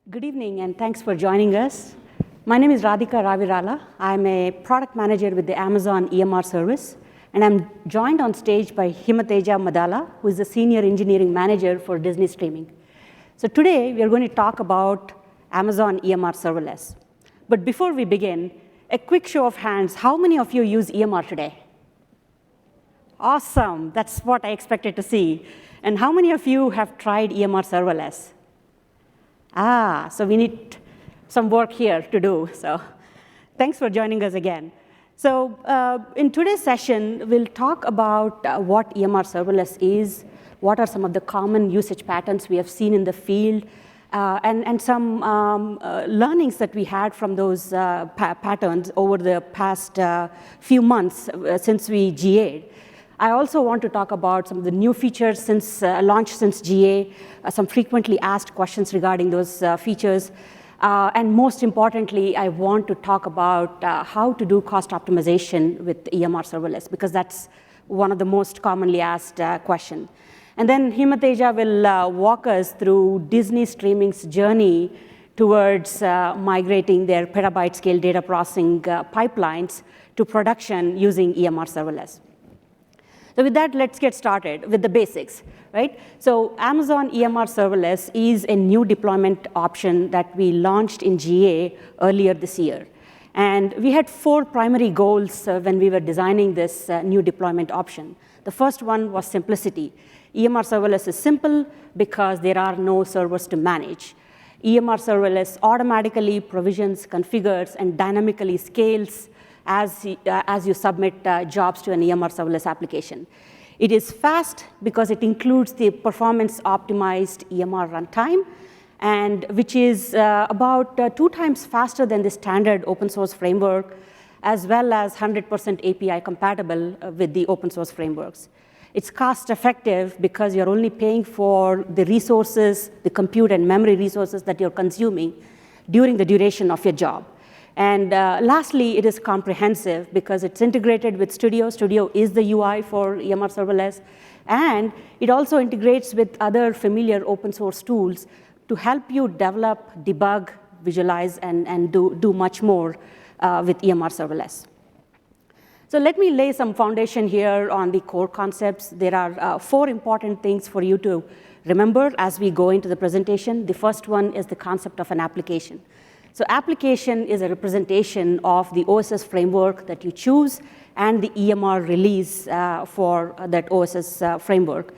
Good evening, and thanks for joining us. My name is Radhika Ravirala. I'm a product manager with the Amazon EMR service, and I'm joined on stage by Himateja Madala, who is the senior engineering manager for Disney Streaming. So today, we are going to talk about Amazon EMR Serverless. But before we begin, a quick show of hands. How many of you use EMR today? Awesome. That's what I expected to see. And how many of you have tried EMR Serverless? So we need some work here to do. So thanks for joining us again. So in today's session, we'll talk about what EMR Serverless is, what are some of the common usage patterns we have seen in the field, and some learnings that we had from those patterns over the past few months since we GA'd. I also want to talk about some of the new features since launch since GA, some frequently asked questions regarding those features. And most importantly, I want to talk about how to do cost optimization with EMR Serverless, because that's one of the most commonly asked questions. And then Himateja will walk us through Disney Streaming's journey towards migrating their petabyte-scale data processing pipelines to production using EMR Serverless. So with that, let's get started with the basics, right? So Amazon EMR Serverless is a new deployment option that we launched in GA earlier this year. And we had 4 primary goals when we were designing this new deployment option. The first one was simplicity. EMR Serverless is simple because there are no servers to manage. EMR Serverless automatically provisions, configures, and dynamically scales as you submit jobs to an EMR Serverless application. It is fast because it includes the performance-optimized EMR runtime, and which is about 2 times faster than the standard open source framework, as well as 100% API compatible with the open source frameworks. It's cost-effective because you're only paying for the resources, the compute and memory resources that you're consuming during the duration of your job. And lastly, it is comprehensive because it's integrated with Studio. Studio is the UI for EMR Serverless. And it also integrates with other familiar open source tools to help you develop, debug, visualize, and do much more with EMR Serverless. So let me lay some foundation here on the core concepts. There are 4 important things for you to remember as we go into the presentation. The first one is the concept of an application. So application is a representation of the OSS framework that you choose and the EMR release for that OSS framework.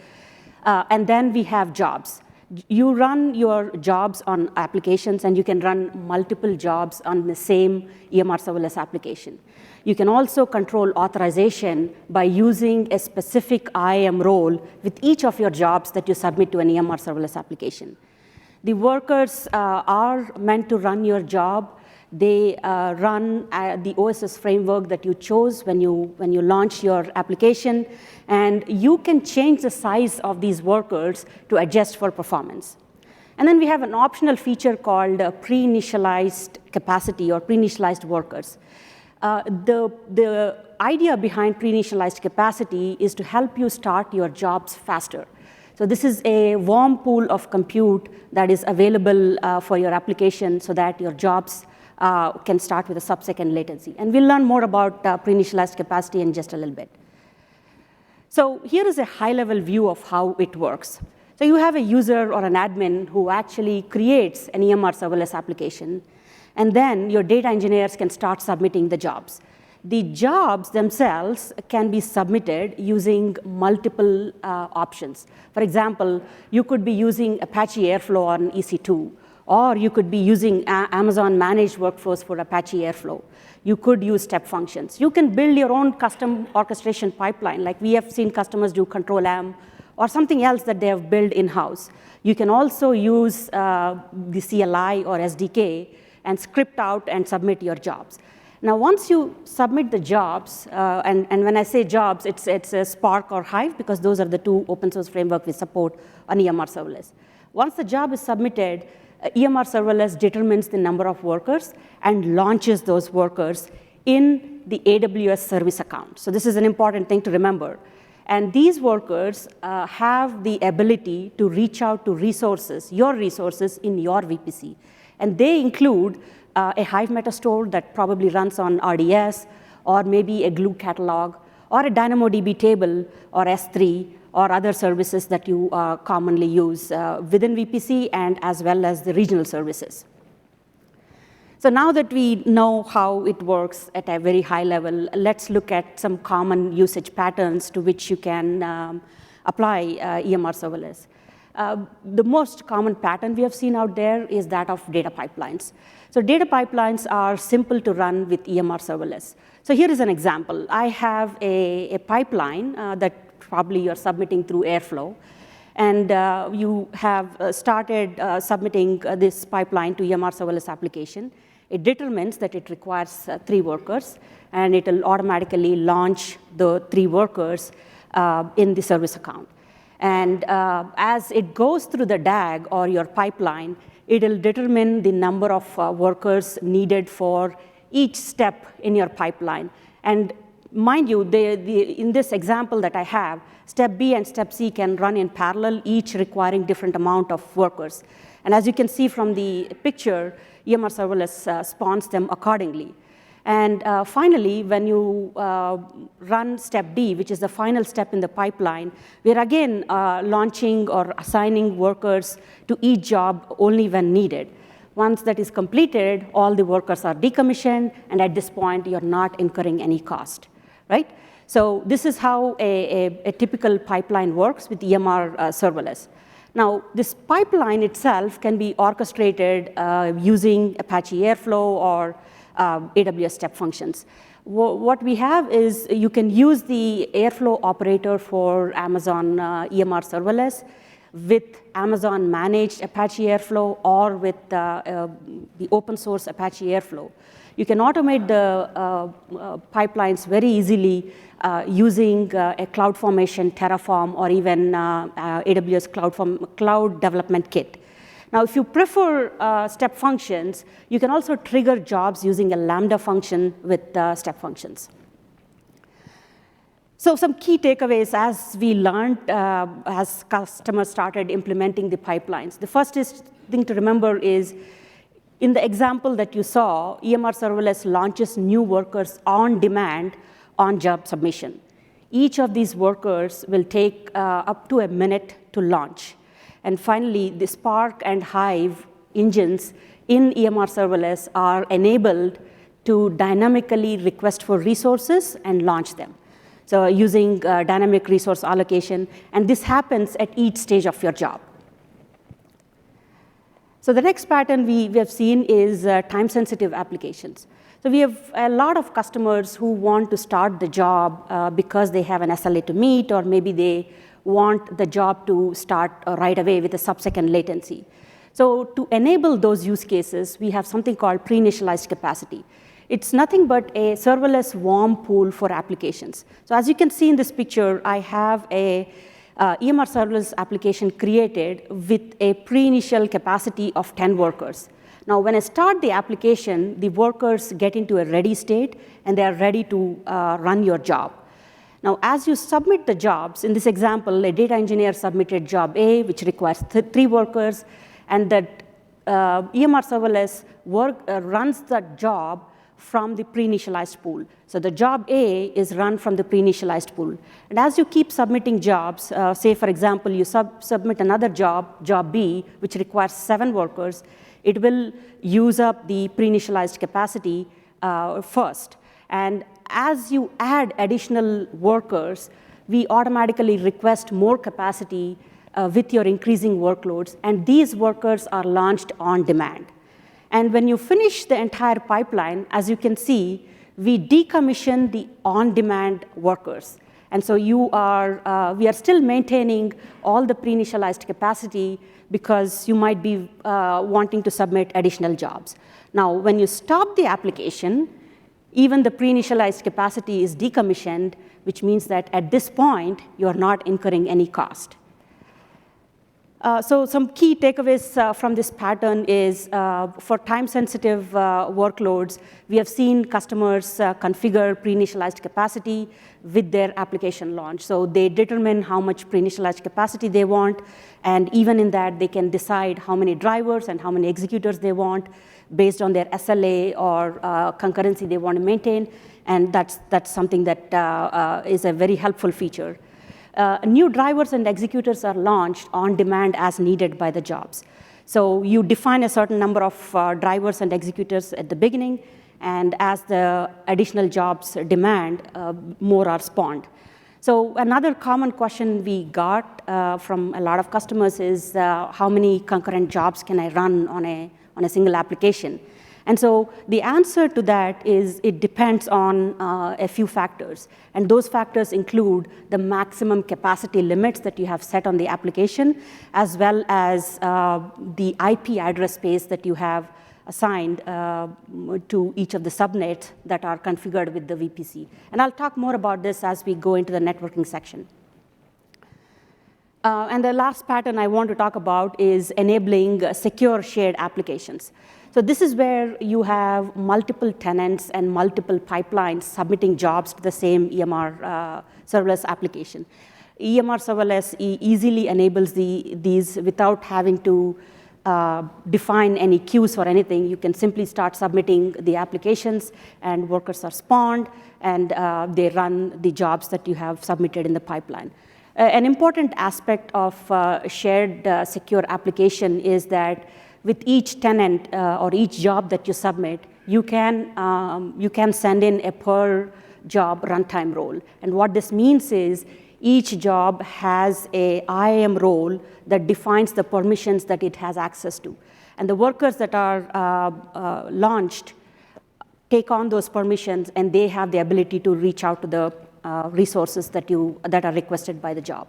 And then we have jobs. You run your jobs on applications, and you can run multiple jobs on the same EMR Serverless application. You can also control authorization by using a specific IAM role with each of your jobs that you submit to an EMR Serverless application. The workers are meant to run your job. They run the OSS framework that you chose when you launch your application, and you can change the size of these workers to adjust for performance. And then we have an optional feature called pre-initialized capacity or pre-initialized workers. The idea behind pre-initialized capacity is to help you start your jobs faster. So this is a warm pool of compute that is available for your application so that your jobs can start with a sub-second latency. And we'll learn more about pre-initialized capacity in just a little bit. So here is a high-level view of how it works. So you have a user or an admin who actually creates an EMR Serverless application, and then your data engineers can start submitting the jobs. The jobs themselves can be submitted using multiple options. For example, you could be using Apache Airflow on EC2, or you could be using Amazon Managed Workflows for Apache Airflow. You could use step functions. You can build your own custom orchestration pipeline, like we have seen customers do Control-M, or something else that they have built in-house. You can also use the CLI or SDK and script out and submit your jobs. Now, once you submit the jobs, and when I say jobs, it's a Spark or Hive, because those are the 2 open source frameworks we support on EMR Serverless. Once the job is submitted, EMR Serverless determines the number of workers and launches those workers in the AWS service account. So this is an important thing to remember. And these workers have the ability to reach out to resources, your resources in your VPC. And they include a Hive metastore that probably runs on RDS, or maybe a glue catalog, or a DynamoDB table, or S3, or other services that you commonly use within VPC and as well as the regional services. So now that we know how it works at a very high level, let's look at some common usage patterns to which you can apply EMR serverless. The most common pattern we have seen out there is that of data pipelines. So data pipelines are simple to run with EMR serverless. So here is an example. I have a pipeline that probably you're submitting through Airflow. And you have started submitting this pipeline to EMR serverless application. It determines that it requires 3 workers, and it will automatically launch the 3 workers in the service account. And as it goes through the DAG or your pipeline, it will determine the number of workers needed for each step in your pipeline. And mind you, in this example that I have, step B and step C can run in parallel, each requiring different amount of workers. And as you can see from the picture, EMR serverless spawns them accordingly. And finally, when you run step D, which is the final step in the pipeline, we're again launching or assigning workers to each job only when needed. Once that is completed, all the workers are decommissioned, and at this point, you're not incurring any cost, right? So this is how a typical pipeline works with EMR serverless. Now, this pipeline itself can be orchestrated using Apache Airflow or AWS step functions. What we have is you can use the Airflow operator for Amazon EMR serverless with Amazon managed Apache Airflow or with the open source Apache Airflow. You can automate the pipelines very easily using a CloudFormation, Terraform, or even AWS Cloud Development Kit. Now, if you prefer step functions, you can also trigger jobs using a Lambda function with step functions. So some key takeaways as we learned as customers started implementing the pipelines. The first thing to remember is, in the example that you saw, EMR serverless launches new workers on demand on job submission. Each of these workers will take up to a minute to launch. And finally, the Spark and Hive engines in EMR serverless are enabled to dynamically request for resources and launch them. So using dynamic resource allocation, and this happens at each stage of your job. So the next pattern we have seen is time-sensitive applications. So we have a lot of customers who want to start the job because they have an SLA to meet, or maybe they want the job to start right away with a sub-second latency. So to enable those use cases, we have something called pre-initialized capacity. It's nothing but a serverless warm pool for applications. So as you can see in this picture, I have a EMR serverless application created with a pre-initial capacity of 10 workers. Now, when I start the application, the workers get into a ready state, and they are ready to run your job. Now, as you submit the jobs, in this example, a data engineer submitted job A, which requires 3 workers, and that EMR serverless runs that job from the pre-initialized pool. So the job A is run from the pre-initialized pool. And as you keep submitting jobs, say, for example, you submit another job, job B, which requires 7 workers, it will use up the pre-initialized capacity first. And as you add additional workers, we automatically request more capacity with your increasing workloads, and these workers are launched on demand. And when you finish the entire pipeline, as you can see, we decommission the on-demand workers. And so we are still maintaining all the pre-initialized capacity because you might be wanting to submit additional jobs. Now, when you stop the application, even the pre-initialized capacity is decommissioned, which means that at this point, you're not incurring any cost. So some key takeaways from this pattern is for time-sensitive workloads, we have seen customers configure pre-initialized capacity with their application launch. So they determine how much pre-initialized capacity they want, and even in that, they can decide how many drivers and how many executors they want based on their SLA or concurrency they want to maintain, and that's something that is a very helpful feature. New drivers and executors are launched on demand as needed by the jobs. So you define a certain number of drivers and executors at the beginning, and as the additional jobs demand, more are spawned. So another common question we got from a lot of customers is how many concurrent jobs can I run on a single application? And so the answer to that is it depends on a few factors. And those factors include the maximum capacity limits that you have set on the application, as well as the IP address space that you have assigned to each of the subnets that are configured with the VPC. And I'll talk more about this as we go into the networking section. And the last pattern I want to talk about is enabling secure shared applications. So this is where you have multiple tenants and multiple pipelines submitting jobs to the same EMR serverless application. EMR serverless easily enables these without having to define any queues or anything. You can simply start submitting the applications, and workers are spawned, and they run the jobs that you have submitted in the pipeline. An important aspect of shared secure application is that with each tenant or each job that you submit, you can send in a per job runtime role. And what this means is each job has a IAM role that defines the permissions that it has access to. And the workers that are launched take on those permissions, and they have the ability to reach out to the resources that are requested by the job.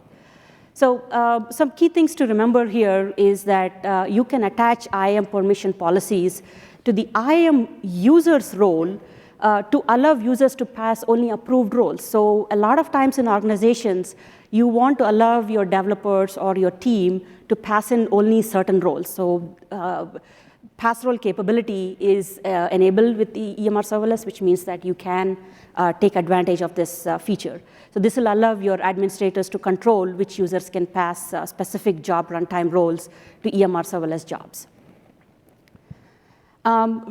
So some key things to remember here is that you can attach IAM permission policies to the IAM user's role to allow users to pass only approved roles. So a lot of times in organizations, you want to allow your developers or your team to pass in only certain roles. So pass role capability is enabled with the EMR serverless, which means that you can take advantage of this feature. So this will allow your administrators to control which users can pass specific job runtime roles to EMR serverless jobs.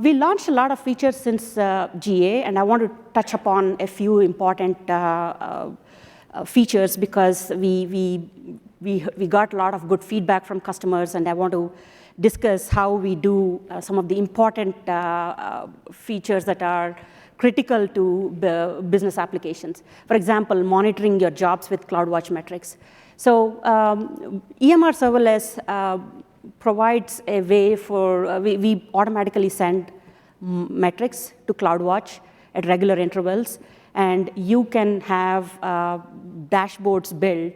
We launched a lot of features since GA, and I want to touch upon a few important features because we got a lot of good feedback from customers, and I want to discuss how we do some of the important features that are critical to the business applications. For example, monitoring your jobs with CloudWatch metrics. So EMR serverless provides a way for, we automatically send metrics to CloudWatch at regular intervals, and you can have dashboards built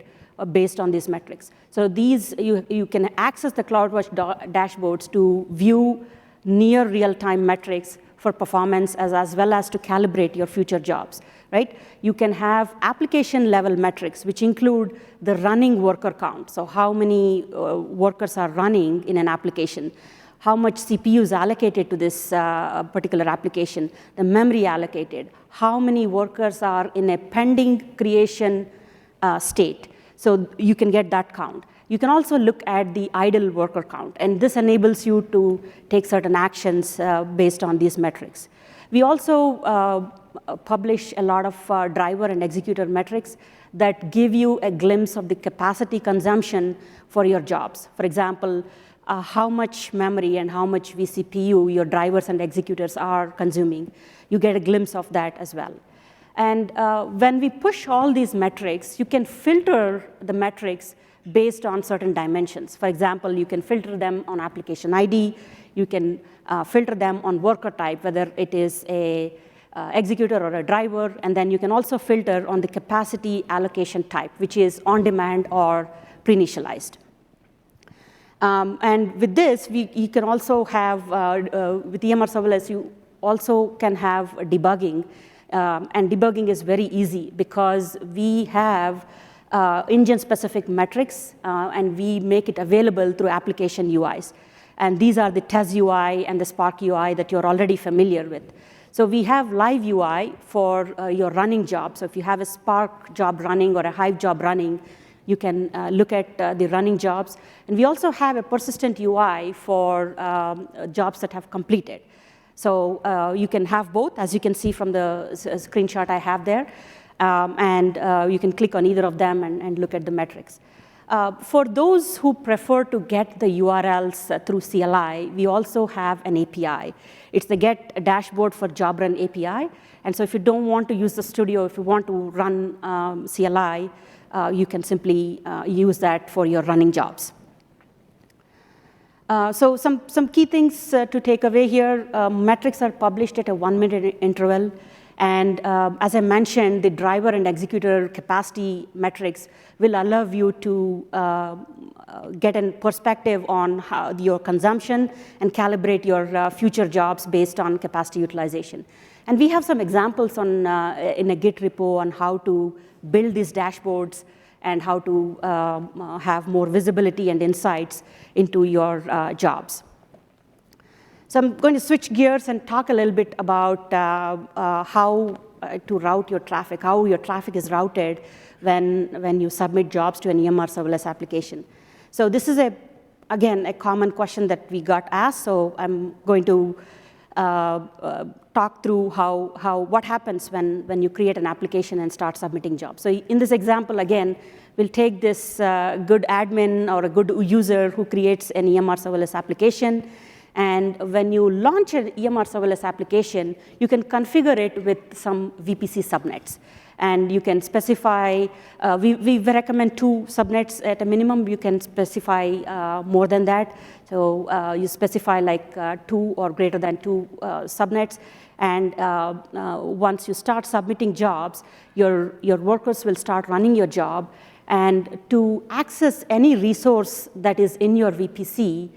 based on these metrics. So these, you can access the CloudWatch dashboards to view near real-time metrics for performance as well as to calibrate your future jobs, right? You can have application-level metrics, which include the running worker count. So how many workers are running in an application, how much CPU is allocated to this particular application, the memory allocated, how many workers are in a pending creation state. So you can get that count. You can also look at the idle worker count, and this enables you to take certain actions based on these metrics. We also publish a lot of driver and executor metrics that give you a glimpse of the capacity consumption for your jobs. For example, how much memory and how much vCPU your drivers and executors are consuming. You get a glimpse of that as well. And when we push all these metrics, you can filter the metrics based on certain dimensions. For example, you can filter them on application ID. You can filter them on worker type, whether it is a executor or a driver. And then you can also filter on the capacity allocation type, which is on-demand or pre-initialized. And with this, you can also have, with EMR serverless, you also can have debugging. And debugging is very easy because we have engine-specific metrics, and we make it available through application UIs. And these are the Tez UI and the Spark UI that you're already familiar with. So we have live UI for your running job. So if you have a Spark job running or a Hive job running, you can look at the running jobs. And we also have a persistent UI for jobs that have completed. So you can have both, as you can see from the screenshot I have there. And you can click on either of them and look at the metrics. For those who prefer to get the URLs through CLI, we also have an API. It's the Get Dashboard for Job Run API. And so if you don't want to use the studio, if you want to run CLI, you can simply use that for your running jobs. So some key things to take away here. Metrics are published at a 1-minute interval. And as I mentioned, the driver and executor capacity metrics will allow you to get a perspective on your consumption and calibrate your future jobs based on capacity utilization. And we have some examples in a Git repo on how to build these dashboards and how to have more visibility and insights into your jobs. So I'm going to switch gears and talk a little bit about how to route your traffic, how your traffic is routed when you submit jobs to an EMR serverless application. So this is, again, a common question that we got asked. So I'm going to talk through what happens when you create an application and start submitting jobs. So in this example, again, we'll take this good admin or a good user who creates an EMR serverless application. And when you launch an EMR serverless application, you can configure it with some VPC subnets. And you can specify, we recommend 2 subnets at a minimum. You can specify more than that. So you specify like 2 or greater than 2 subnets. And once you start submitting jobs, your workers will start running your job. And to access any resource that is in your VPC,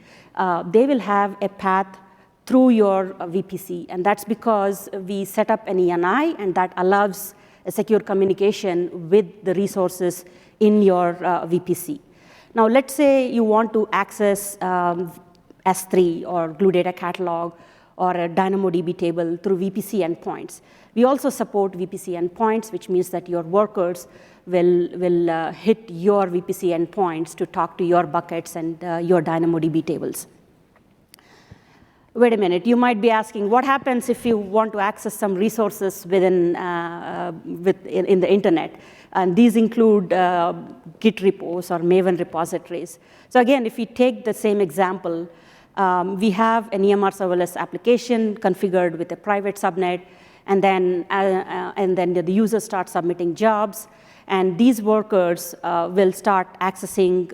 they will have a path through your VPC. And that's because we set up an ENI, and that allows a secure communication with the resources in your VPC. Now, let's say you want to access S3 or Glue Data Catalog or a DynamoDB table through VPC endpoints. We also support VPC endpoints, which means that your workers will hit your VPC endpoints to talk to your buckets and your DynamoDB tables. Wait a minute, you might be asking, what happens if you want to access some resources in the internet? And these include Git repos or Maven repositories. So again, if we take the same example, we have an EMR serverless application configured with a private subnet, and then the user starts submitting jobs. And these workers will start accessing,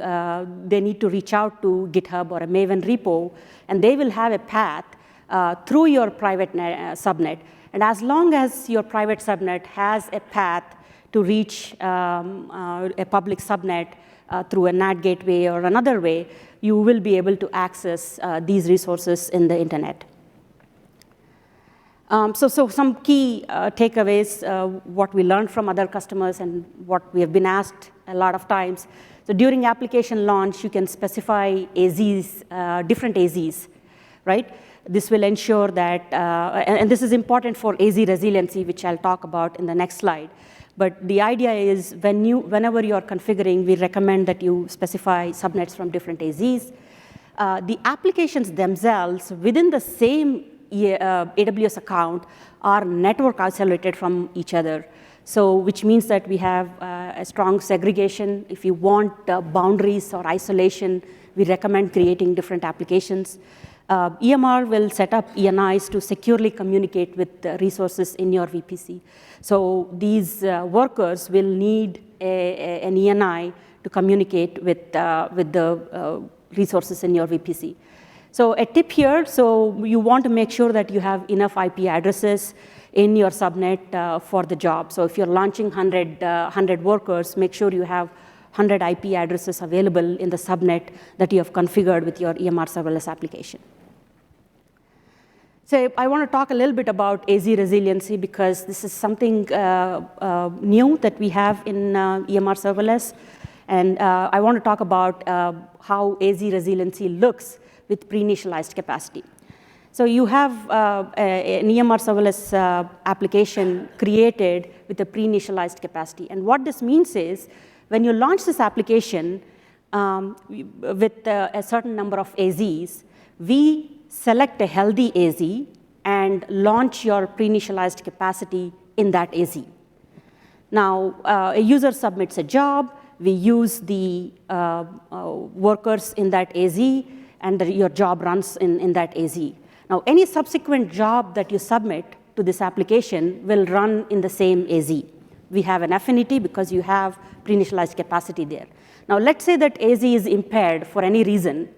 they need to reach out to GitHub or a Maven repo, and they will have a path through your private subnet. And as long as your private subnet has a path to reach a public subnet through a NAT gateway or another way, you will be able to access these resources in the internet. So some key takeaways, what we learned from other customers and what we have been asked a lot of times. So during application launch, you can specify AZs, different AZs, right? This will ensure that, and this is important for AZ resiliency, which I'll talk about in the next slide. But the idea is whenever you are configuring, we recommend that you specify subnets from different AZs. The applications themselves within the same AWS account are network isolated from each other. So which means that we have a strong segregation. If you want boundaries or isolation, we recommend creating different applications. EMR will set up ENIs to securely communicate with resources in your VPC. So these workers will need an ENI to communicate with the resources in your VPC. So a tip here, so you want to make sure that you have enough IP addresses in your subnet for the job. So if you're launching 100 workers, make sure you have 100 IP addresses available in the subnet that you have configured with your EMR serverless application. So I want to talk a little bit about AZ resiliency because this is something new that we have in EMR Serverless. And I want to talk about how AZ resiliency looks with pre-initialized capacity. So you have an EMR Serverless application created with a pre-initialized capacity. And what this means is when you launch this application with a certain number of AZs, we select a healthy AZ and launch your pre-initialized capacity in that AZ. Now, a user submits a job. We use the workers in that AZ, and your job runs in that AZ. Now, any subsequent job that you submit to this application will run in the same AZ. We have an affinity because you have pre-initialized capacity there. Now, let's say that AZ is impaired for any reason.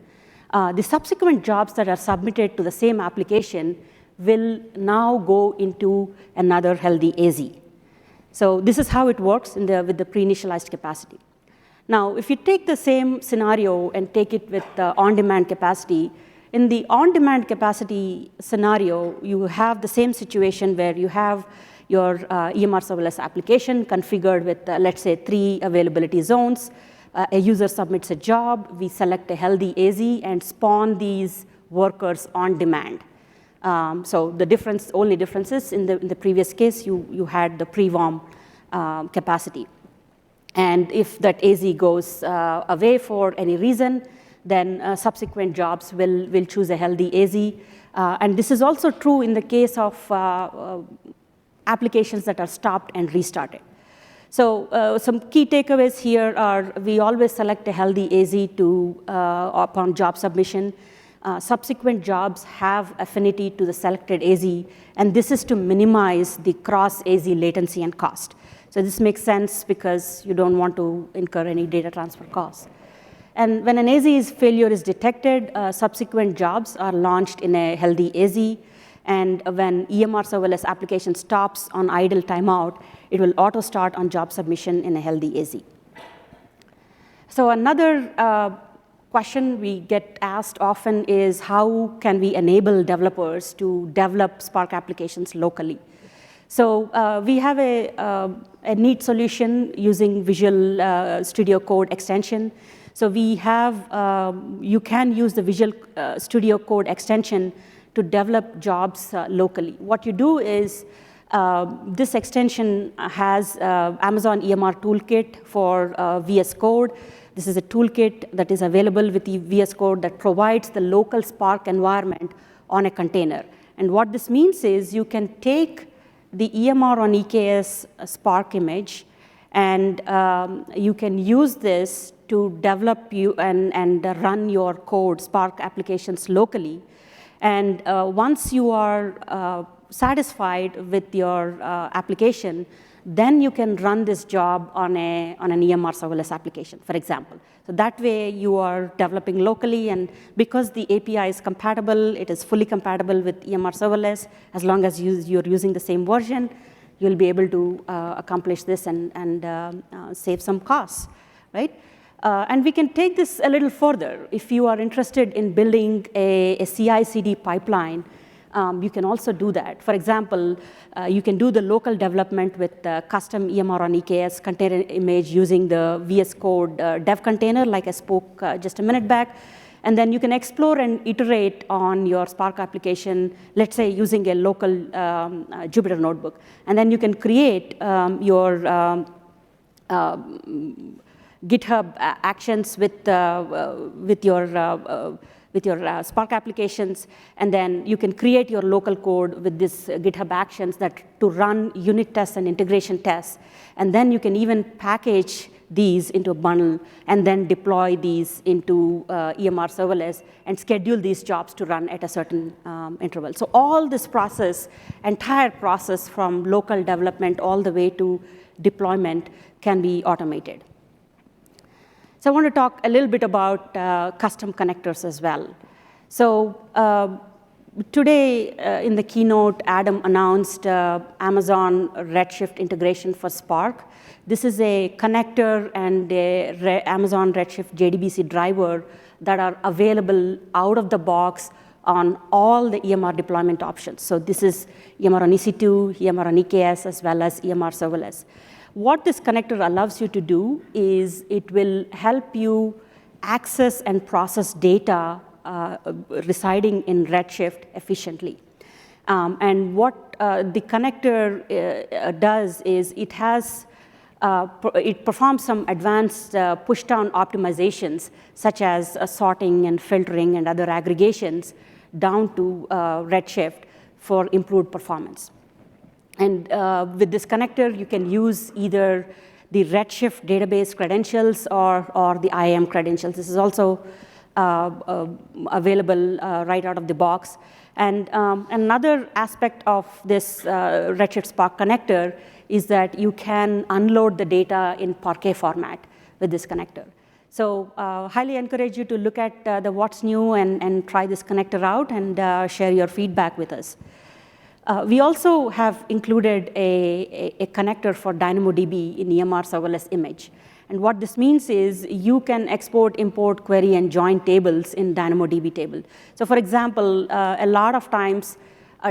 The subsequent jobs that are submitted to the same application will now go into another healthy AZ. So this is how it works with the pre-initialized capacity. Now, if you take the same scenario and take it with on-demand capacity, in the on-demand capacity scenario, you have the same situation where you have your EMR Serverless application configured with, let's say, 3 availability zones. A user submits a job, we select a healthy AZ and spawn these workers on demand. So the only difference is in the previous case, you had the pre-warm capacity. And if that AZ goes away for any reason, then subsequent jobs will choose a healthy AZ. And this is also true in the case of applications that are stopped and restarted. So some key takeaways here are we always select a healthy AZ upon job submission. Subsequent jobs have affinity to the selected AZ, and this is to minimize the cross-AZ latency and cost. So this makes sense because you don't want to incur any data transfer costs. And when an AZ failure is detected, subsequent jobs are launched in a healthy AZ. And when EMR Serverless application stops on idle timeout, it will auto-start on job submission in a healthy AZ. So another question we get asked often is how can we enable developers to develop Spark applications locally? So we have a neat solution using Visual Studio Code extension. So we have, you can use the Visual Studio Code extension to develop jobs locally. What you do is this extension has Amazon EMR toolkit for VS Code. This is a toolkit that is available with the VS Code that provides the local Spark environment on a container. And what this means is you can take the EMR on EKS Spark image, and you can use this to develop and run your code, Spark applications locally. And once you are satisfied with your application, then you can run this job on an EMR Serverless application, for example. So that way you are developing locally, and because the API is compatible, it is fully compatible with EMR Serverless. As long as you're using the same version, you'll be able to accomplish this and save some costs, right? And we can take this a little further. If you are interested in building a CI/CD pipeline, you can also do that. For example, you can do the local development with custom EMR on EKS container image using the VS Code dev container, like I spoke just a minute back. And then you can explore and iterate on your Spark application, let's say using a local Jupyter notebook. And then you can create your GitHub actions with your Spark applications, and then you can create your local code with this GitHub actions to run unit tests and integration tests. And then you can even package these into a bundle and then deploy these into EMR Serverless and schedule these jobs to run at a certain interval. So all this process, entire process from local development all the way to deployment can be automated. So I want to talk a little bit about custom connectors as well. So today in the keynote, Adam announced Amazon Redshift integration for Spark. This is a connector and a Amazon Redshift JDBC driver that are available out of the box on all the EMR deployment options. So this is EMR on EC2, EMR on EKS, as well as EMR serverless. What this connector allows you to do is it will help you access and process data residing in Redshift efficiently. And what the connector does is it performs some advanced push-down optimizations, such as sorting and filtering and other aggregations down to Redshift for improved performance. And with this connector, you can use either the Redshift database credentials or the IAM credentials. This is also available right out of the box. And another aspect of this Redshift Spark connector is that you can unload the data in Parquet format with this connector. So highly encourage you to look at the what's new and try this connector out and share your feedback with us. We also have included a connector for DynamoDB in EMR serverless image. And what this means is you can export, import, query, and join tables in DynamoDB table. So for example, a lot of times,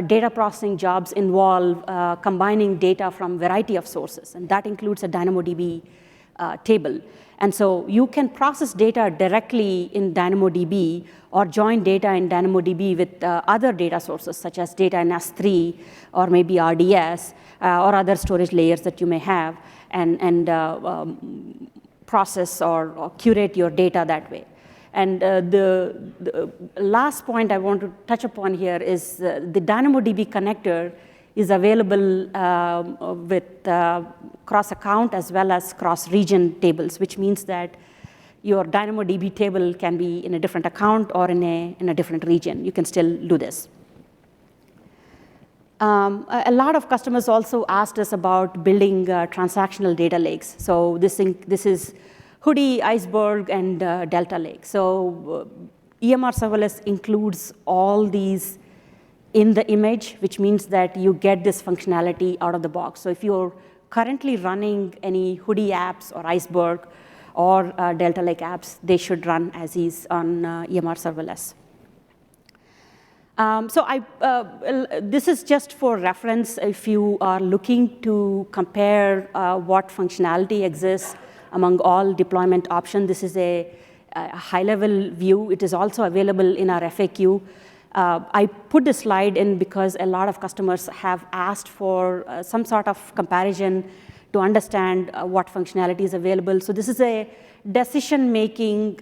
data processing jobs involve combining data from a variety of sources, and that includes a DynamoDB table. And so you can process data directly in DynamoDB or join data in DynamoDB with other data sources, such as data in S3 or maybe RDS or other storage layers that you may have, and process or curate your data that way. And the last point I want to touch upon here is the DynamoDB connector is available with cross-account as well as cross-region tables, which means that your DynamoDB table can be in a different account or in a different region. You can still do this. A lot of customers also asked us about building transactional data lakes. So this is Hudi, Iceberg, and Delta Lake. So EMR Serverless includes all these in the image, which means that you get this functionality out of the box. So if you're currently running any Hudi apps or Iceberg or Delta Lake apps, they should run as is on EMR Serverless. This is just for reference if you are looking to compare what functionality exists among all deployment options. This is a high-level view. It is also available in our FAQ. I put this slide in because a lot of customers have asked for some sort of comparison to understand what functionality is available. So this is a decision-making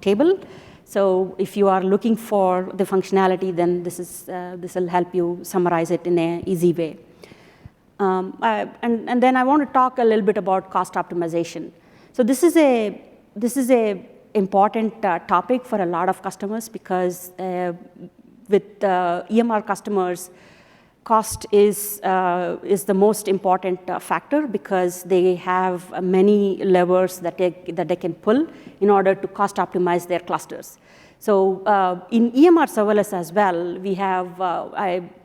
table. So if you are looking for the functionality, then this will help you summarize it in an easy way. And then I want to talk a little bit about cost optimization. So this is a important topic for a lot of customers because with EMR customers, cost is the most important factor because they have many levers that they can pull in order to cost optimize their clusters. So in EMR Serverless as well, we have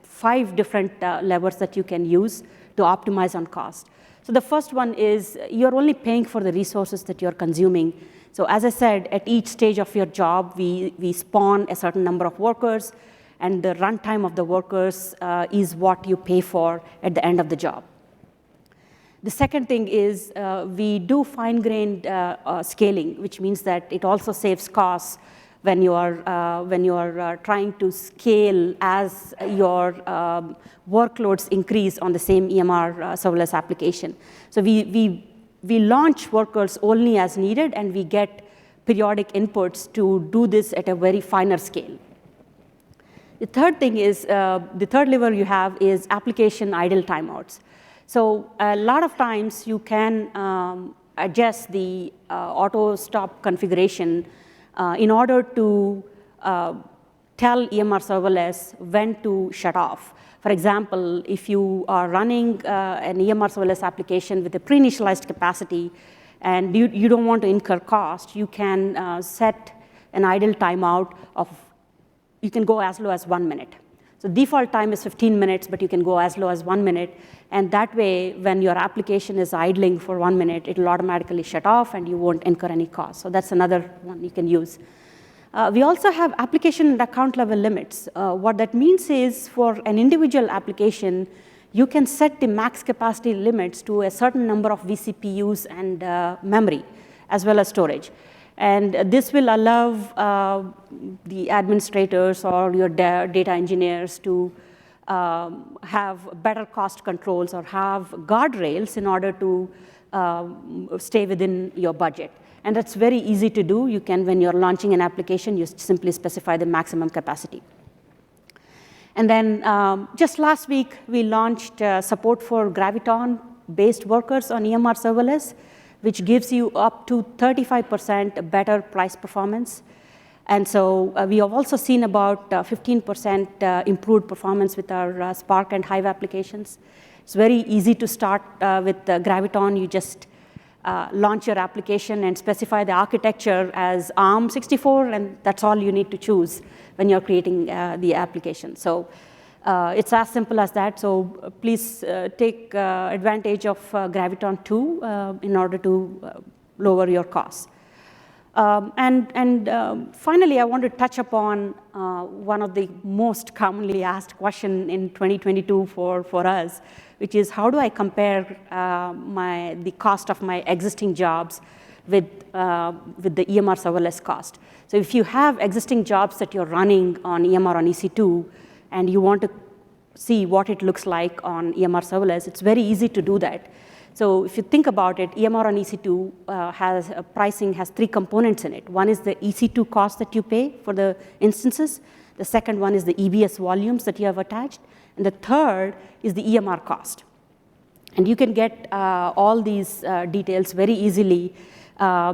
5 different levers that you can use to optimize on cost. So the first one is you're only paying for the resources that you're consuming. So as I said, at each stage of your job, we spawn a certain number of workers, and the runtime of the workers is what you pay for at the end of the job. The second thing is we do fine-grained scaling, which means that it also saves costs when you are trying to scale as your workloads increase on the same EMR serverless application. So we launch workers only as needed, and we get periodic inputs to do this at a very finer scale. The third thing is, the third lever you have is application idle timeouts. So a lot of times you can adjust the auto stop configuration in order to tell EMR Serverless when to shut off. For example, if you are running an EMR Serverless application with a pre-initialized capacity and you don't want to incur cost, you can set an idle timeout of, you can go as low as 1 minute. So default time is 15 minutes, but you can go as low as 1 minute. And that way, when your application is idling for 1 minute, it will automatically shut off, and you won't incur any cost. So that's another one you can use. We also have application and account level limits. What that means is for an individual application, you can set the max capacity limits to a certain number of vCPUs and memory, as well as storage. And this will allow the administrators or your data engineers to have better cost controls or have guardrails in order to stay within your budget. And that's very easy to do. You can, when you're launching an application, you simply specify the maximum capacity. And then just last week, we launched support for Graviton-based workers on EMR Serverless, which gives you up to 35% better price performance. And so we have also seen about 15% improved performance with our Spark and Hive applications. It's very easy to start with Graviton. You just launch your application and specify the architecture as ARM64, and that's all you need to choose when you're creating the application. So it's as simple as that. So please take advantage of Graviton 2 in order to lower your costs. Finally, I want to touch upon one of the most commonly asked questions in 2022 for us, which is how do I compare the cost of my existing jobs with the EMR serverless cost? So if you have existing jobs that you're running on EMR on EC2, and you want to see what it looks like on EMR serverless, it's very easy to do that. So if you think about it, EMR on EC2 pricing has 3 components in it. One is the EC2 cost that you pay for the instances. The second one is the EBS volumes that you have attached. And the third is the EMR cost. And you can get all these details very easily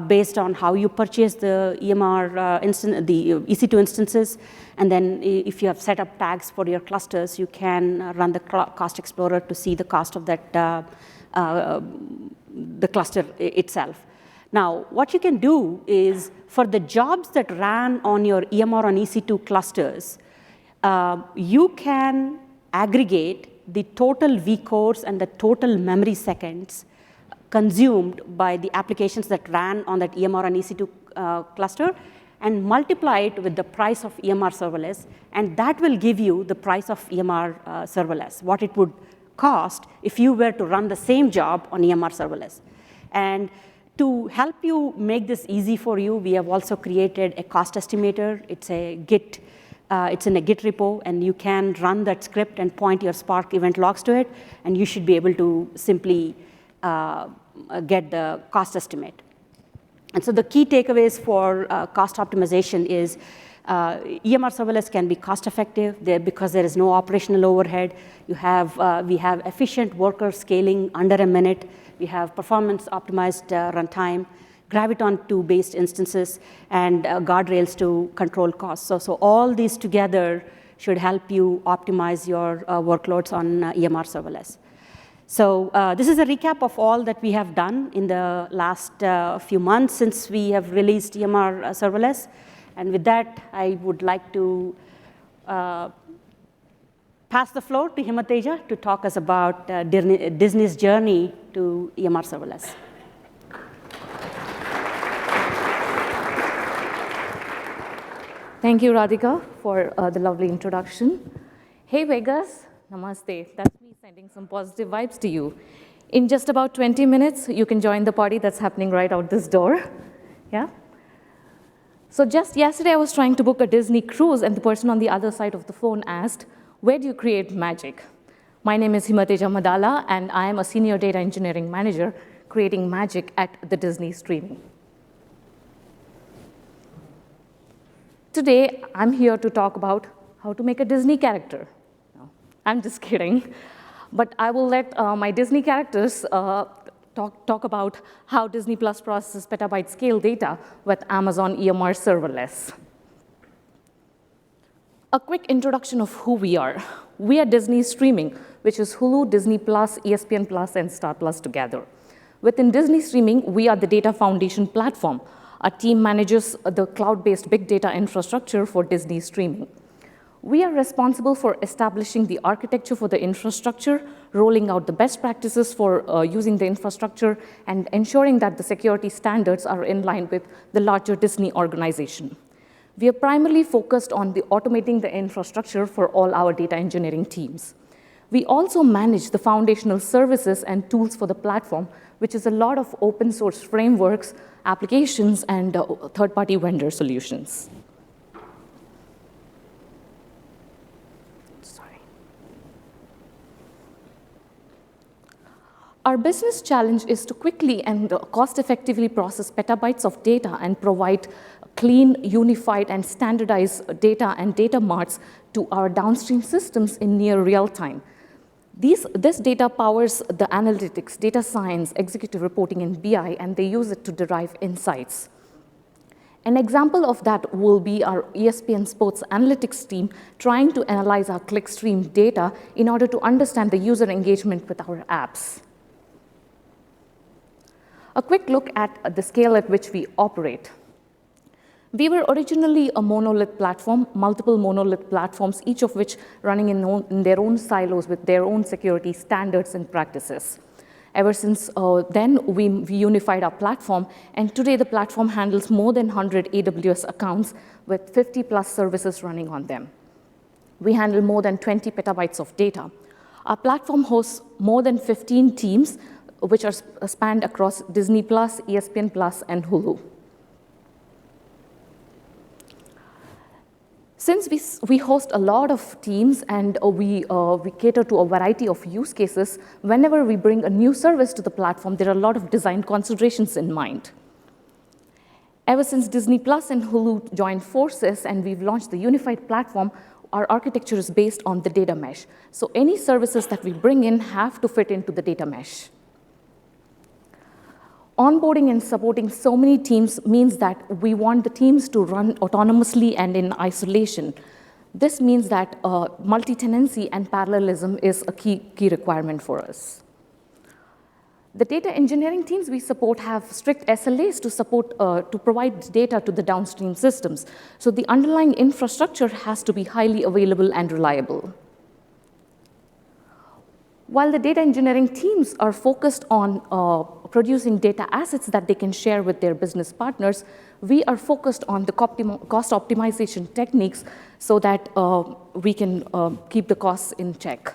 based on how you purchase the EMR the EC2 instances. And then if you have set up tags for your clusters, you can run the cost explorer to see the cost of that the cluster itself. Now, what you can do is for the jobs that ran on your EMR on EC2 clusters, you can aggregate the total vCores and the total memory seconds consumed by the applications that ran on that EMR on EC2 cluster and multiply it with the price of EMR serverless, and that will give you the price of EMR serverless, what it would cost if you were to run the same job on EMR serverless. And to help you make this easy for you, we have also created a cost estimator. It's a Git. It's in a Git repo, and you can run that script and point your Spark event logs to it, and you should be able to simply get the cost estimate. And so the key takeaways for cost optimization is EMR serverless can be cost-effective because there is no operational overhead. We have efficient worker scaling under a minute. We have performance-optimized runtime, Graviton 2-based instances, and guardrails to control costs. So all these together should help you optimize your workloads on EMR serverless. So this is a recap of all that we have done in the last few months since we have released EMR serverless. And with that, I would like to pass the floor to Himateja to talk us about Disney's journey to EMR serverless. Thank you, Radhika, for the lovely introduction. Hey, Vegas. Namaste. That's me sending some positive vibes to you. In just about 20 minutes, you can join the party that's happening right out this door. Yeah? So just yesterday, I was trying to book a Disney cruise, and the person on the other side of the phone asked, where do you create magic? My name is Himateja Madala, and I am a senior data engineering manager creating magic at the Disney Streaming. Today, I'm here to talk about how to make a Disney character. No, I'm just kidding. But I will let my Disney characters talk about how Disney Plus processes petabyte scale data with Amazon EMR Serverless. A quick introduction of who we are. We are Disney Streaming, which is Hulu, Disney Plus, ESPN Plus, and Star Plus together. Within Disney Streaming, we are the data foundation platform. Our team manages the cloud-based big data infrastructure for Disney Streaming. We are responsible for establishing the architecture for the infrastructure, rolling out the best practices for using the infrastructure, and ensuring that the security standards are in line with the larger Disney organization. We are primarily focused on automating the infrastructure for all our data engineering teams. We also manage the foundational services and tools for the platform, which is a lot of open source frameworks, applications, and third-party vendor solutions. Our business challenge is to quickly and cost-effectively process petabytes of data and provide clean, unified, and standardized data and data marts to our downstream systems in near real time. This data powers the analytics, data science, executive reporting, and BI, and they use it to derive insights. An example of that will be our ESPN Sports Analytics team trying to analyze our clickstream data in order to understand the user engagement with our apps. A quick look at the scale at which we operate. We were originally a monolith platform, multiple monolith platforms, each of which running in their own silos with their own security standards and practices. Ever since then, we unified our platform, and today the platform handles more than 100 AWS accounts with 50+ services running on them. We handle more than 20 petabytes of data. Our platform hosts more than 15 teams, which are spanned across Disney+, ESPN+, and Hulu. Since we host a lot of teams and we cater to a variety of use cases, whenever we bring a new service to the platform, there are a lot of design considerations in mind. Ever since Disney+ and Hulu joined forces and we've launched the unified platform, our architecture is based on the data mesh. So any services that we bring in have to fit into the data mesh. Onboarding and supporting so many teams means that we want the teams to run autonomously and in isolation. This means that multi-tenancy and parallelism is a key requirement for us. The data engineering teams we support have strict SLAs to provide data to the downstream systems. So the underlying infrastructure has to be highly available and reliable. While the data engineering teams are focused on producing data assets that they can share with their business partners, we are focused on the cost optimization techniques so that we can keep the costs in check.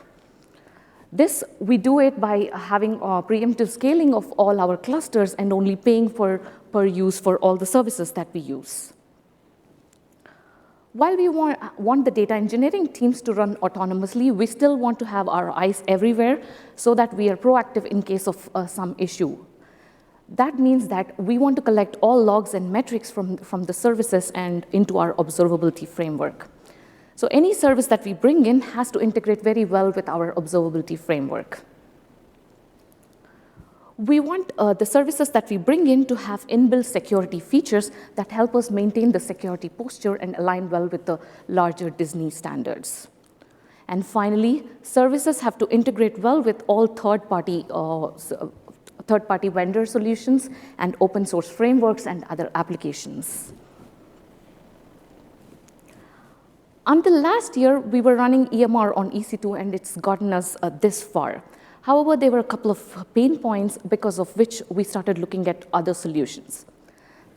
We do it by having preemptive scaling of all our clusters and only paying per use for all the services that we use. While we want the data engineering teams to run autonomously, we still want to have our eyes everywhere so that we are proactive in case of some issue. That means that we want to collect all logs and metrics from the services and into our observability framework. So any service that we bring in has to integrate very well with our observability framework. We want the services that we bring in to have inbuilt security features that help us maintain the security posture and align well with the larger Disney standards. And finally, services have to integrate well with all third-party vendor solutions and open source frameworks and other applications. Until last year, we were running EMR on EC2, and it's gotten us this far. However, there were a couple of pain points because of which we started looking at other solutions.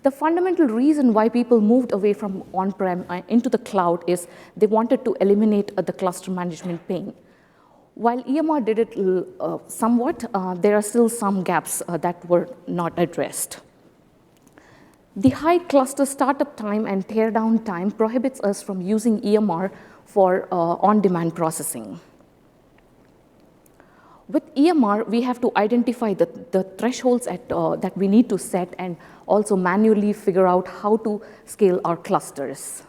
The fundamental reason why people moved away from on-prem into the cloud is they wanted to eliminate the cluster management pain. While EMR did it somewhat, there are still some gaps that were not addressed. The high cluster startup time and teardown time prohibits us from using EMR for on-demand processing. With EMR, we have to identify the thresholds that we need to set and also manually figure out how to scale our clusters.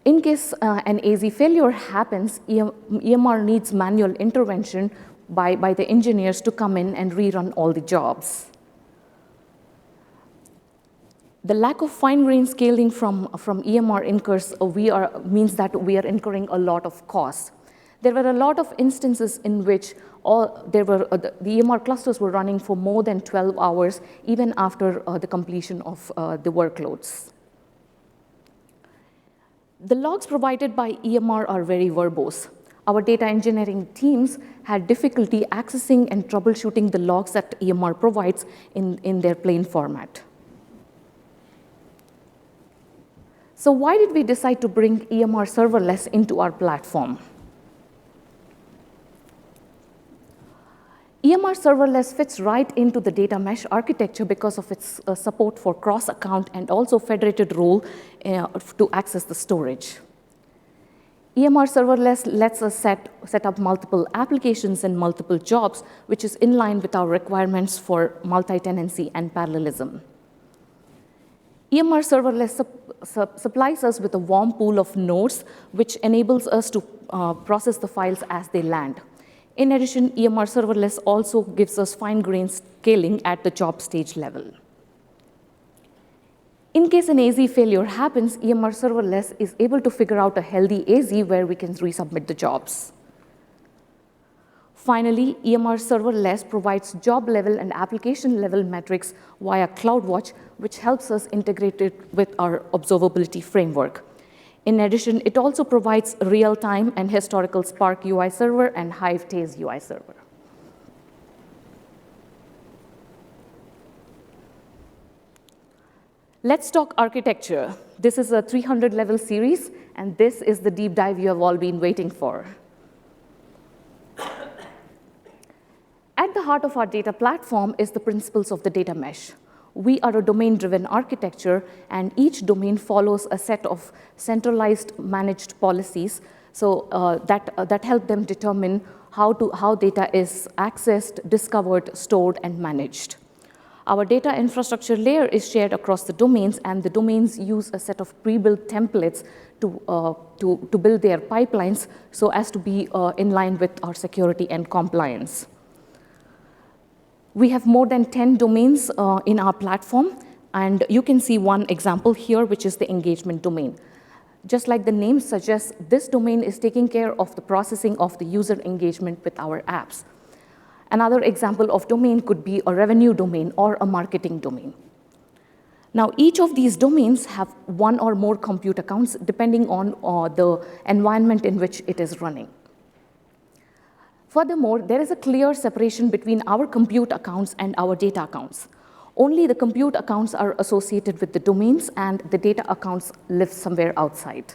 In case an AZ failure happens, EMR needs manual intervention by the engineers to come in and rerun all the jobs. The lack of fine-grained scaling from EMR means that we are incurring a lot of costs. There were a lot of instances in which the EMR clusters were running for more than 12 hours, even after the completion of the workloads. The logs provided by EMR are very verbose. Our data engineering teams had difficulty accessing and troubleshooting the logs that EMR provides in their plain format. So why did we decide to bring EMR Serverless into our platform? EMR Serverless fits right into the data mesh architecture because of its support for cross-account and also federated role to access the storage. EMR Serverless lets us set up multiple applications and multiple jobs, which is in line with our requirements for multi-tenancy and parallelism. EMR Serverless supplies us with a warm pool of nodes, which enables us to process the files as they land. In addition, EMR Serverless also gives us fine-grained scaling at the job stage level. In case an AZ failure happens, EMR Serverless is able to figure out a healthy AZ where we can resubmit the jobs. Finally, EMR Serverless provides job-level and application-level metrics via CloudWatch, which helps us integrate it with our observability framework. In addition, it also provides real-time and historical Spark UI server and Hive Taze UI server. Let's talk architecture. This is a 300-level series, and this is the deep dive you have all been waiting for. At the heart of our data platform is the principles of the data mesh. We are a domain-driven architecture, and each domain follows a set of centralized managed policies that help them determine how data is accessed, discovered, stored, and managed. Our data infrastructure layer is shared across the domains, and the domains use a set of pre-built templates to build their pipelines so as to be in line with our security and compliance. We have more than 10 domains in our platform, and you can see one example here, which is the engagement domain. Just like the name suggests, this domain is taking care of the processing of the user engagement with our apps. Another example of domain could be a revenue domain or a marketing domain. Now, each of these domains have one or more compute accounts depending on the environment in which it is running. Furthermore, there is a clear separation between our compute accounts and our data accounts. Only the compute accounts are associated with the domains, and the data accounts live somewhere outside.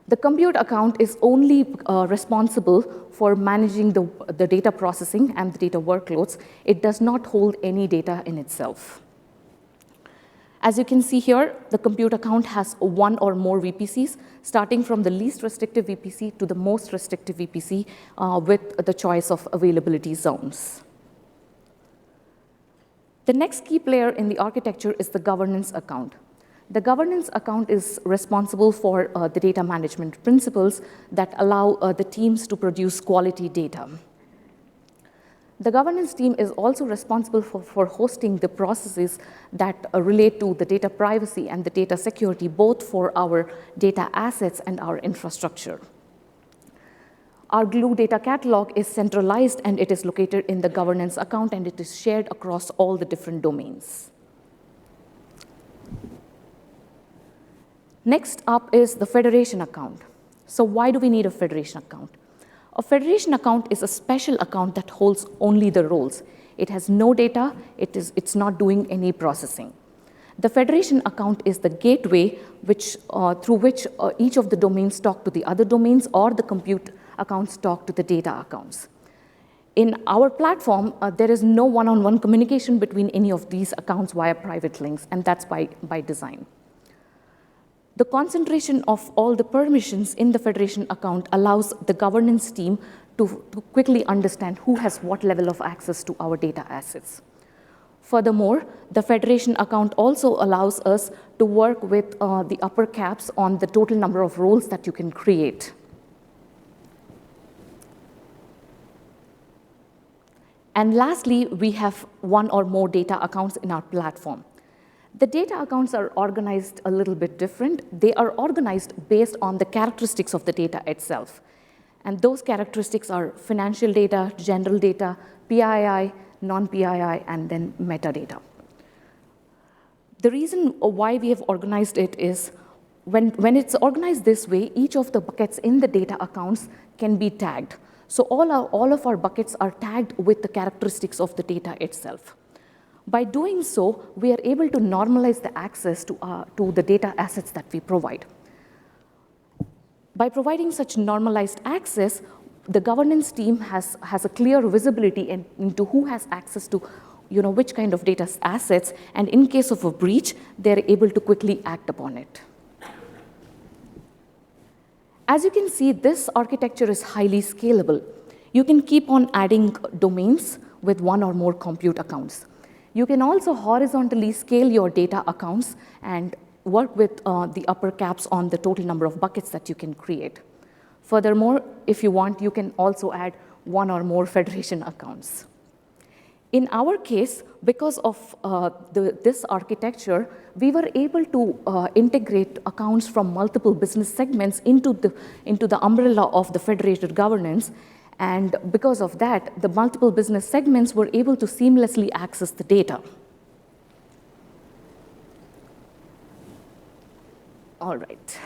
The compute account is only responsible for managing the data processing and the data workloads. It does not hold any data in itself. As you can see here, the compute account has one or more VPCs, starting from the least restrictive VPC to the most restrictive VPC with the choice of availability zones. The next key player in the architecture is the governance account. The governance account is responsible for the data management principles that allow the teams to produce quality data. The governance team is also responsible for hosting the processes that relate to the data privacy and the data security, both for our data assets and our infrastructure. Our Glue data catalog is centralized, and it is located in the governance account, and it is shared across all the different domains. Next up is the federation account. So why do we need a federation account? A federation account is a special account that holds only the roles. It has no data. It's not doing any processing. The federation account is the gateway through which each of the domains talk to the other domains, or the compute accounts talk to the data accounts. In our platform, there is no one-on-one communication between any of these accounts via private links, and that's by design. The concentration of all the permissions in the federation account allows the governance team to quickly understand who has what level of access to our data assets. Furthermore, the federation account also allows us to work with the upper caps on the total number of roles that you can create. And lastly, we have one or more data accounts in our platform. The data accounts are organized a little bit different. They are organized based on the characteristics of the data itself. And those characteristics are financial data, general data, PII, non-PII, and then metadata. The reason why we have organized it is when it's organized this way, each of the buckets in the data accounts can be tagged. So all of our buckets are tagged with the characteristics of the data itself. By doing so, we are able to normalize the access to the data assets that we provide. By providing such normalized access, the governance team has a clear visibility into who has access to which kind of data assets, and in case of a breach, they're able to quickly act upon it. As you can see, this architecture is highly scalable. You can keep on adding domains with one or more compute accounts. You can also horizontally scale your data accounts and work with the upper caps on the total number of buckets that you can create. Furthermore, if you want, you can also add one or more federation accounts. In our case, because of this architecture, we were able to integrate accounts from multiple business segments into the umbrella of the federated governance. And because of that, the multiple business segments were able to seamlessly access the data. All right.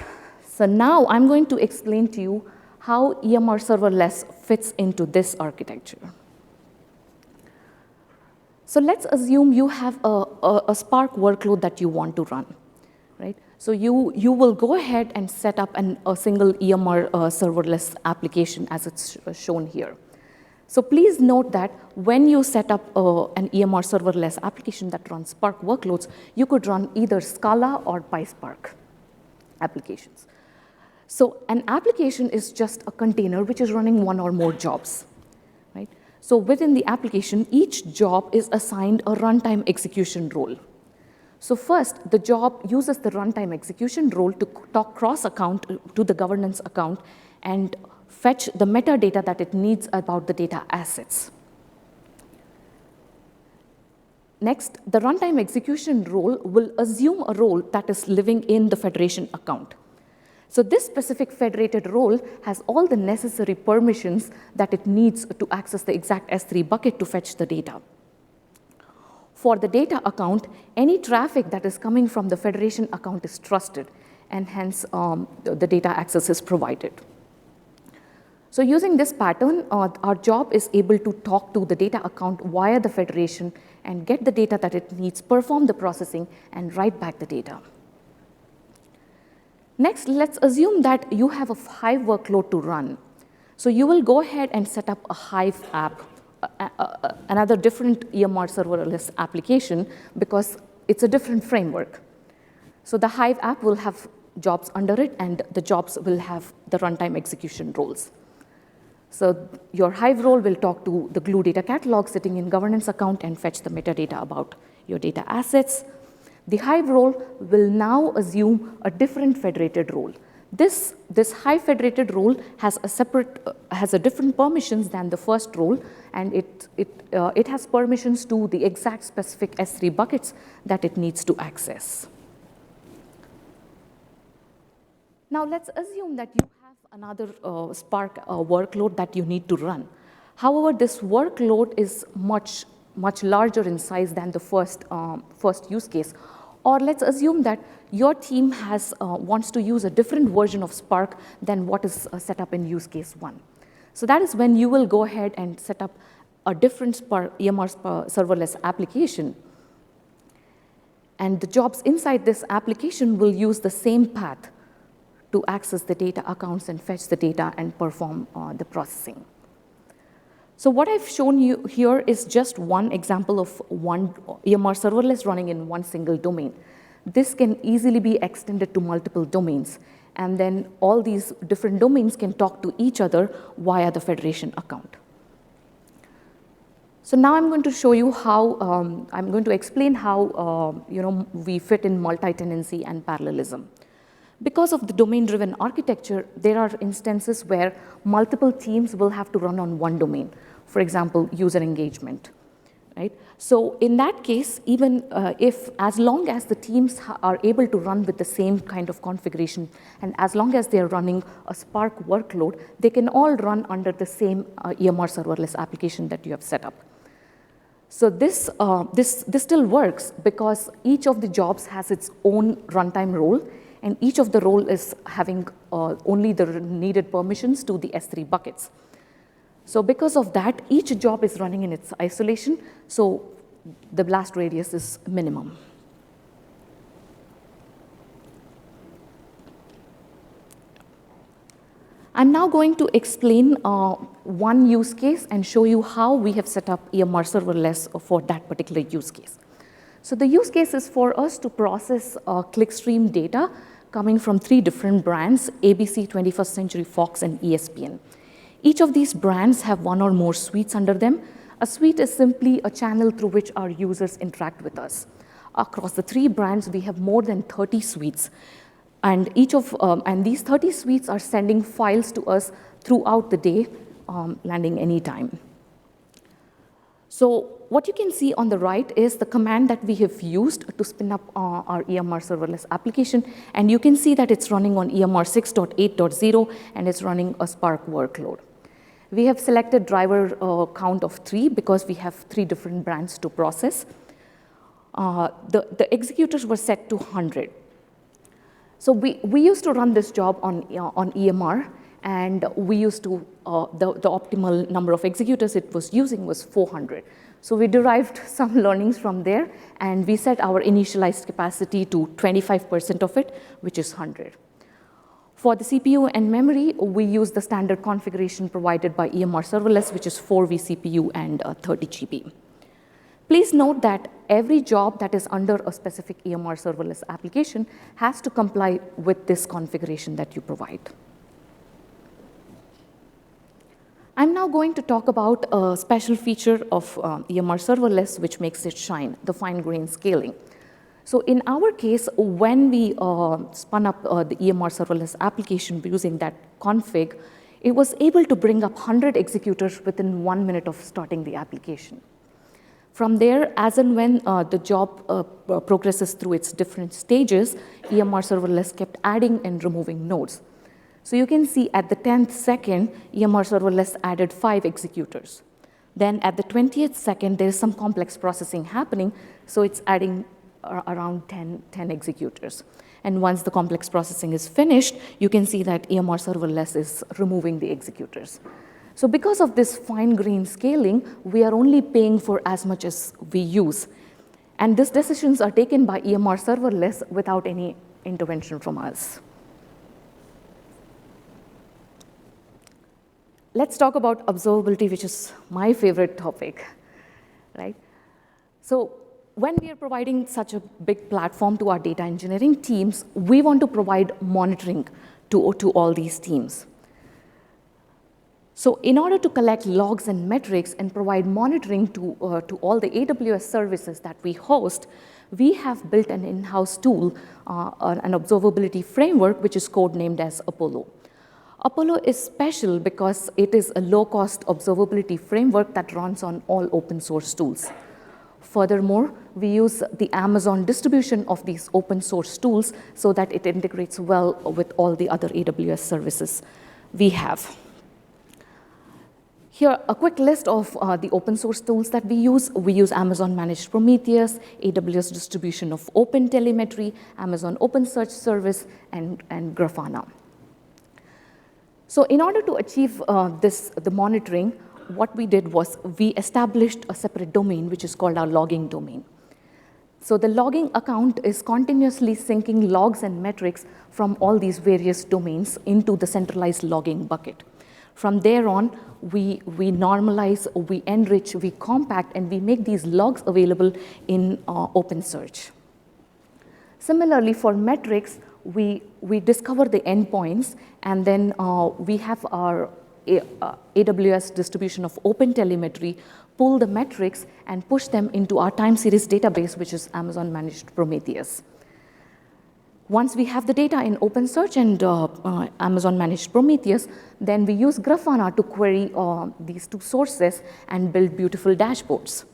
So now I'm going to explain to you how EMR Serverless fits into this architecture. So let's assume you have a Spark workload that you want to run, right? So you will go ahead and set up a single EMR serverless application as it's shown here. So please note that when you set up an EMR serverless application that runs Spark workloads, you could run either Scala or PySpark applications. So an application is just a container which is running one or more jobs, right? So within the application, each job is assigned a runtime execution role. So first, the job uses the runtime execution role to talk cross-account to the governance account and fetch the metadata that it needs about the data assets. Next, the runtime execution role will assume a role that is living in the federation account. So this specific federated role has all the necessary permissions that it needs to access the exact S3 bucket to fetch the data. For the data account, any traffic that is coming from the federation account is trusted, and hence the data access is provided. So using this pattern, our job is able to talk to the data account via the federation and get the data that it needs, perform the processing, and write back the data. Next, let's assume that you have a Hive workload to run. So you will go ahead and set up a Hive app, another different EMR serverless application, because it's a different framework. So the Hive app will have jobs under it, and the jobs will have the runtime execution roles. So your Hive role will talk to the Glue data catalog sitting in governance account and fetch the metadata about your data assets. The Hive role will now assume a different federated role. This Hive federated role has a different permissions than the first role, and it has permissions to the exact specific S3 buckets that it needs to access. Now let's assume that you have another Spark workload that you need to run. However, this workload is much larger in size than the first use case. Or let's assume that your team wants to use a different version of Spark than what is set up in use case 1. So that is when you will go ahead and set up a different Spark EMR serverless application. And the jobs inside this application will use the same path to access the data accounts and fetch the data and perform the processing. So what I've shown you here is just one example of one EMR serverless running in one single domain. This can easily be extended to multiple domains, and then all these different domains can talk to each other via the federation account. So now I'm going to show you how, I'm going to explain how we fit in multi-tenancy and parallelism. Because of the domain-driven architecture, there are instances where multiple teams will have to run on one domain. For example, user engagement, right? So in that case, even as long as the teams are able to run with the same kind of configuration, and as long as they're running a Spark workload, they can all run under the same EMR serverless application that you have set up. So this still works because each of the jobs has its own runtime role, and each of the role is having only the needed permissions to the S3 buckets. So because of that, each job is running in its isolation. So the blast radius is minimum. I'm now going to explain one use case and show you how we have set up EMR Serverless for that particular use case. So the use case is for us to process clickstream data coming from 3 different brands, ABC, 21st Century Fox, and ESPN. Each of these brands have 1 or more suites under them. A suite is simply a channel through which our users interact with us. Across the 3 brands, we have more than 30 suites. And these 30 suites are sending files to us throughout the day, landing anytime. So what you can see on the right is the command that we have used to spin up our EMR serverless application. And you can see that it's running on EMR 6.8.0, and it's running a Spark workload. We have selected driver count of 3 because we have 3 different brands to process. The executors were set to 100. So we used to run this job on EMR, and we used to, the optimal number of executors it was using was 400. So we derived some learnings from there, and we set our initialized capacity to 25% of it, which is 100. For the CPU and memory, we use the standard configuration provided by EMR Serverless, which is 4 vCPU and 30 GB. Please note that every job that is under a specific EMR Serverless application has to comply with this configuration that you provide. I'm now going to talk about a special feature of EMR Serverless which makes it shine, the fine-grained scaling. So in our case, when we spun up the EMR Serverless application using that config, it was able to bring up 100 executors within 1 minute of starting the application. From there, as and when the job progresses through its different stages, EMR Serverless kept adding and removing nodes. So you can see at the 10th second, EMR Serverless added 5 executors. Then at the 20th second, there is some complex processing happening, so it's adding around 10 executors. And once the complex processing is finished, you can see that EMR Serverless is removing the executors. So because of this fine-grained scaling, we are only paying for as much as we use. And these decisions are taken by EMR Serverless without any intervention from us. Let's talk about observability, which is my favorite topic, right? So when we are providing such a big platform to our data engineering teams, we want to provide monitoring to all these teams. So in order to collect logs and metrics and provide monitoring to all the AWS services that we host, we have built an in-house tool, an observability framework, which is codenamed as Apollo. Apollo is special because it is a low-cost observability framework that runs on all open source tools. Furthermore, we use the Amazon distribution of these open source tools so that it integrates well with all the other AWS services we have. Here, a quick list of the open source tools that we use. We use Amazon Managed Prometheus, AWS distribution of OpenTelemetry, Amazon OpenSearch Service, and Grafana. So in order to achieve the monitoring, what we did was we established a separate domain, which is called our logging domain. So the logging account is continuously syncing logs and metrics from all these various domains into the centralized logging bucket. From there on, we normalize, we enrich, we compact, and we make these logs available in OpenSearch. Similarly, for metrics, we discover the endpoints, and then we have our AWS distribution of OpenTelemetry pull the metrics and push them into our time series database, which is Amazon Managed Prometheus. Once we have the data in OpenSearch and Amazon Managed Prometheus, then we use Grafana to query these 2 sources and build beautiful dashboards.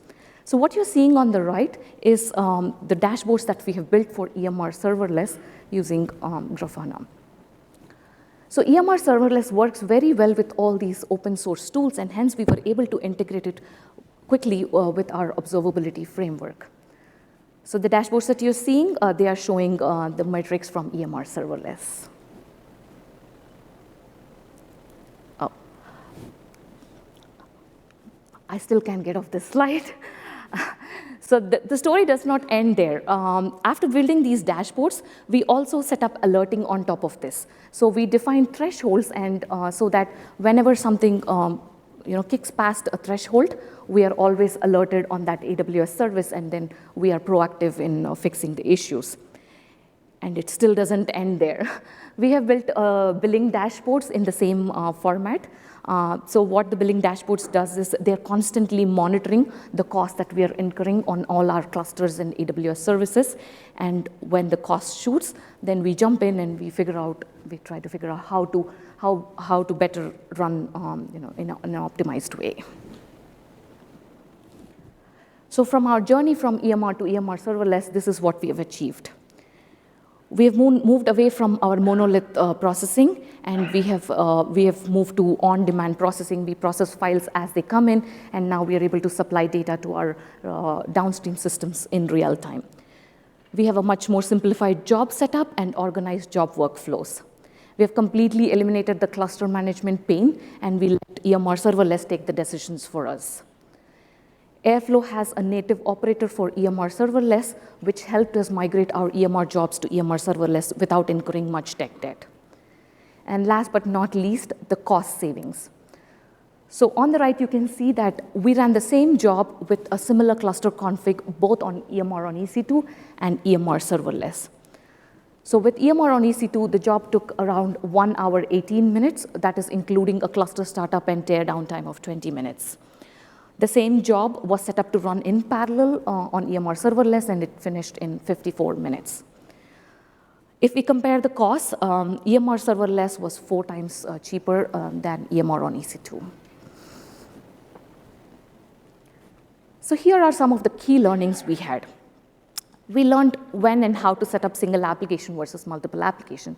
So what you're seeing on the right is the dashboards that we have built for EMR Serverless using Grafana. So EMR Serverless works very well with all these open source tools, and hence we were able to integrate it quickly with our observability framework. So the dashboards that you're seeing, they are showing the metrics from EMR Serverless. Oh, I still can't get off this slide. So the story does not end there. After building these dashboards, we also set up alerting on top of this. So we define thresholds, and so that whenever something kicks past a threshold, we are always alerted on that AWS service, and then we are proactive in fixing the issues. And it still doesn't end there. We have built billing dashboards in the same format. So what the billing dashboards does is they're constantly monitoring the cost that we are incurring on all our clusters and AWS services. And when the cost shoots, then we jump in and we try to figure out how to better run in an optimized way. So from our journey from EMR to EMR serverless, this is what we have achieved. We have moved away from our monolith processing, and we have moved to on-demand processing. We process files as they come in, and now we are able to supply data to our downstream systems in real time. We have a much more simplified job setup and organized job workflows. We have completely eliminated the cluster management pain, and we let EMR serverless take the decisions for us. Airflow has a native operator for EMR serverless, which helped us migrate our EMR jobs to EMR serverless without incurring much tech debt. And last but not least, the cost savings. So on the right, you can see that we ran the same job with a similar cluster config, both on EMR on EC2 and EMR serverless. So with EMR on EC2, the job took around 1 hour, 18 minutes. That is including a cluster startup and teardown time of 20 minutes. The same job was set up to run in parallel on EMR serverless, and it finished in 54 minutes. If we compare the costs, EMR serverless was 4 times cheaper than EMR on EC2. So here are some of the key learnings we had. We learned when and how to set up single application versus multiple application.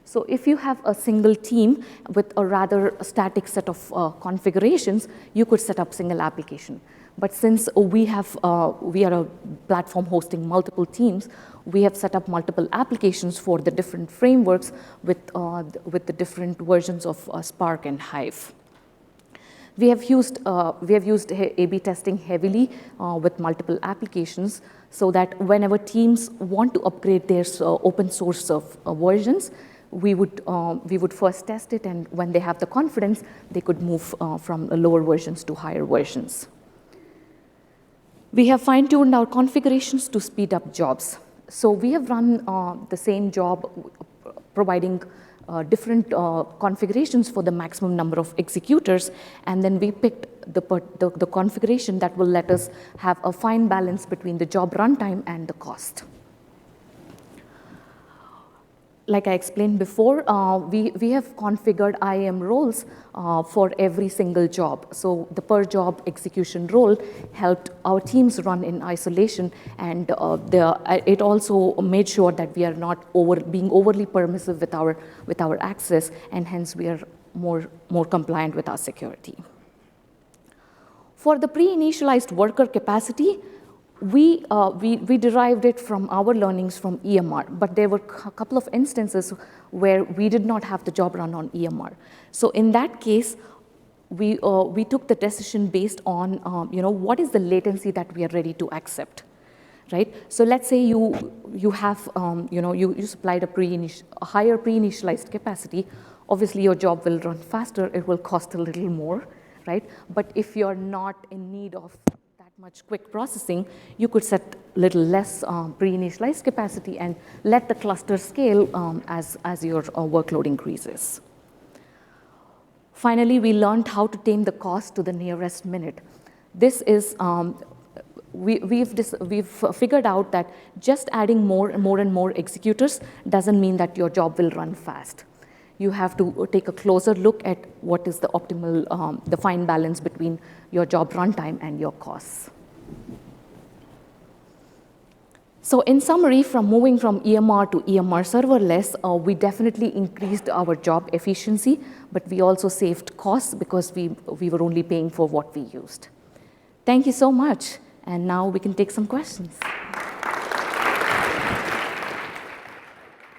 So if you have a single team with a rather static set of configurations, you could set up single application. But since we are a platform hosting multiple teams, we have set up multiple applications for the different frameworks with the different versions of Spark and Hive. We have used A/B testing heavily with multiple applications, so that whenever teams want to upgrade their open source versions, we would first test it, and when they have the confidence, they could move from lower versions to higher versions. We have fine-tuned our configurations to speed up jobs. So we have run the same job, providing different configurations for the maximum number of executors, and then we picked the configuration that will let us have a fine balance between the job runtime and the cost. Like I explained before, we have configured IAM roles for every single job. So the per job execution role helped our teams run in isolation, and it also made sure that we are not being overly permissive with our access, and hence we are more compliant with our security. For the pre-initialized worker capacity, we derived it from our learnings from EMR, but there were a couple of instances where we did not have the job run on EMR. So in that case, we took the decision based on what is the latency that we are ready to accept, right? So let's say you have you supplied a higher pre-initialized capacity. Obviously, your job will run faster. It will cost a little more, right? But if you're not in need of much quick processing, you could set a little less pre-initialized capacity and let the cluster scale as your workload increases. Finally, we learned how to tame the cost to the nearest minute. This is, we've figured out that just adding more and more executors doesn't mean that your job will run fast. You have to take a closer look at what is the optimal, the fine balance between your job runtime and your costs. So in summary, from moving from EMR to EMR serverless, we definitely increased our job efficiency, but we also saved costs because we were only paying for what we used. Thank you so much, and now we can take some questions.